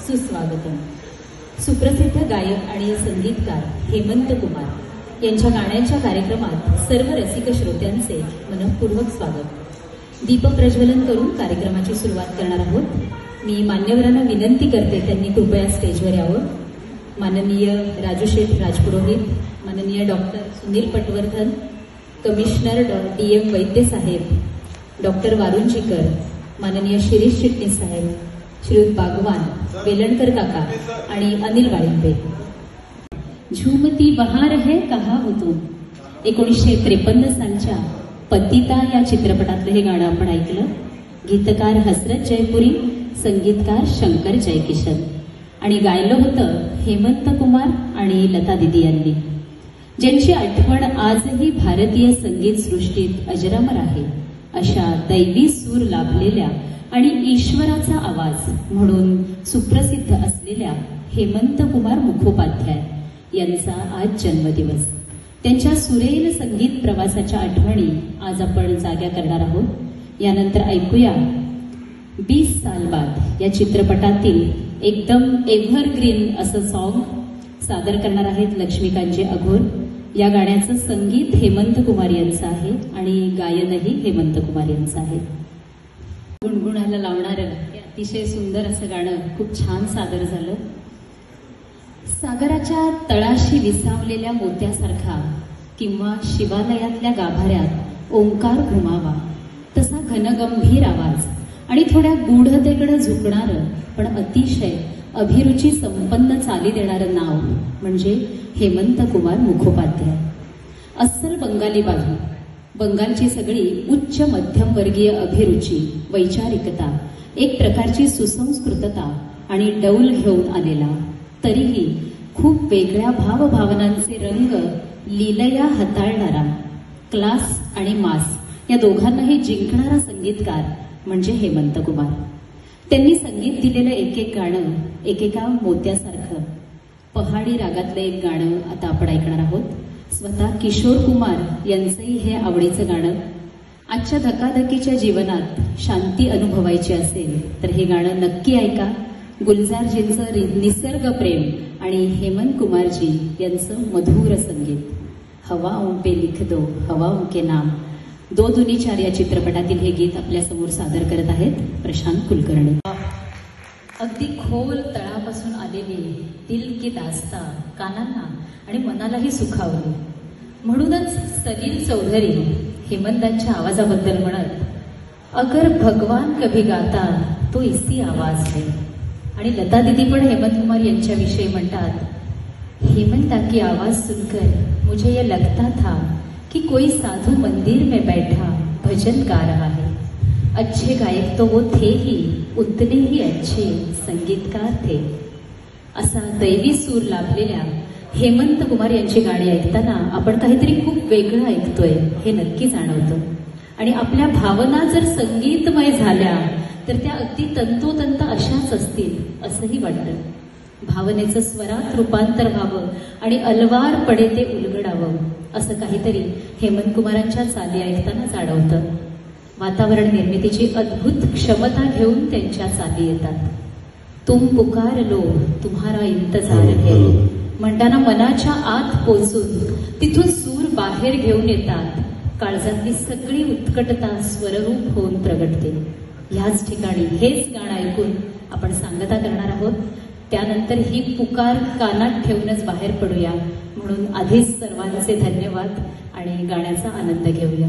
सुस्वागतम. सुप्रसिद्ध गायक आणि संगीतकार हेमंत कुमार यांच्या गाण्याच्या कार्यक्रमात सर्व रसिक श्रोत्यांचे मनःपूर्वक स्वागत. दीपप्रज्वलन करून कार्यक्रमाची सुरुवात करणार आहोत. मी मान्यवरांना विनंती करते त्यांनी कृपया स्टेजवर यावं. माननीय राजूशेठ राजपुरोहित, माननीय doctor Sunil Patwardhan, commissioner DM वैद्य साहेब, डॉक्टर वारुंजीकर, माननीय शिरीष चिटणीस साहेब, श्रीयुत बागवान, वेलणकर काका आणि अनिल वाळिंबे. झूमती बहार है कहा हो तुम 1953 सालच्या पतिता या चित्रपटातलं हे गाणं आपण ऐकलं. गीतकार हसरत जयपुरी, संगीतकार शंकर जयकिशन आणि गायलं होतं हेमंत कुमार आणि लता दिदी यांनी, ज्यांची आठवण आजही भारतीय संगीत सृष्टीत अजरामर आहे. अशा दैवी सूर लाभलेल्या आणि ईश्वराचा आवाज म्हणून सुप्रसिद्ध असलेल्या हेमंत कुमार मुखोपाध्याय यांचा आज जन्मदिवस. त्यांच्या सुरेल संगीत प्रवासाच्या आठवणी आज आपण जाग्या करणार आहोत. यानंतर ऐकूया 20 साल बाद या चित्रपटातील एकदम एव्हरग्रीन असं सॉन्ग सादर करणार आहेत लक्ष्मीकांतजी अघोर. या गाण्याचं संगीत हेमंत कुमार यांचं आहे आणि गायनही हेमंत कुमार यांचं आहे. गुणगुणाला लावणारं हे अतिशय सुंदर असं गाणं खूप छान सादर झालं. सागराच्या तळाशी विसावलेल्या मोत्यासारखा किंवा शिवालयातल्या गाभाऱ्यात ओंकार घुमावा तसा घनगंभीर आवाज आणि थोड्या गूढतेकडे झुकणारं पण अतिशय अभिरुची संपन्न चाली देणारं नाव म्हणजे हेमंत कुमार मुखोपाध्याय. अस्सल बंगाली बाजू, बंगालची सगळी उच्च मध्यमवर्गीय अभिरुची, वैचारिकता, एक प्रकारची सुसंस्कृतता आणि डौल घेऊन आलेला, तरीही खूप वेगळ्या भावभावनांचे रंग लीलया हाताळणारा, क्लास आणि मास या दोघांनाही जिंकणारा संगीतकार म्हणजे हेमंत कुमार. त्यांनी संगीत दिलेलं एक एक गाणं एकेका मोत्यासारखं. पहाडी रागातलं एक गाणं आता आपण ऐकणार आहोत. स्वतः किशोर कुमार यांचंही हे आवडीचं गाणं. आजच्या धकाधकीच्या जीवनात शांती अनुभवायची असेल तर हे गाणं नक्की ऐका. गुलजारजींचं निसर्ग प्रेम आणि हेमंत कुमारजी यांचं मधुर संगीत. हवाओं पे लिख दो हवाओं के नाम, दो दुनी चार या चित्रपटातील हे गीत आपल्या समोर सादर करत आहेत प्रशांत कुलकर्णी. अगदी खोल तळापासून आलेली दिल की दास्ता कानांना आणि मनालाही सुखावली. म्हणूनच सलील चौधरी हेमंतांच्या आवाजाबद्दल म्हणत, अगर भगवान कभी गाता तो इसी आवाज है. आणि लता दीदी पण हेमंत कुमार यांच्याविषयी म्हणतात, हेमंता की आवाज सुनकर मुझे ये लगता था कि कोई साधु मंदिर में बैठा भजन गा रहा है. अच्छे गायक तो वो थे ही, उतने ही अच्छे संगीतकार थे. असा दैवी सूर लाभलेल्या हेमंत कुमार यांची गाणी ऐकताना आपण काहीतरी खूप वेगळं ऐकतोय हे नक्की जाणवतं. आणि आपल्या भावना जर संगीतमय झाल्या तर त्या अगदी तंतोतंत अशाच असतील असंही वाटतं. भावनेचं स्वरात रूपांतर व्हावं आणि अलवारपणे ते उलगडावं असं काहीतरी हेमंत कुमारांच्या चाली ऐकताना जाणवतं. वातावरण निर्मितीची अद्भुत क्षमता घेऊन त्यांच्या चाली येतात. तुम पुकार लो तुम्हारा इंतजार है म्हणताना मनाच्या आत पोचून तिथून सूर बाहेर घेऊन येतात. काळजातली सगळी उत्कटता स्वररूप होऊन प्रगटते. ह्याच ठिकाणी हेच गाणं ऐकून आपण सांगता करणार आहोत. त्यानंतर ही पुकार कानात ठेवूनच बाहेर पडूया. म्हणून आधीच सर्वांचे धन्यवाद आणि गाण्याचा आनंद घेऊया.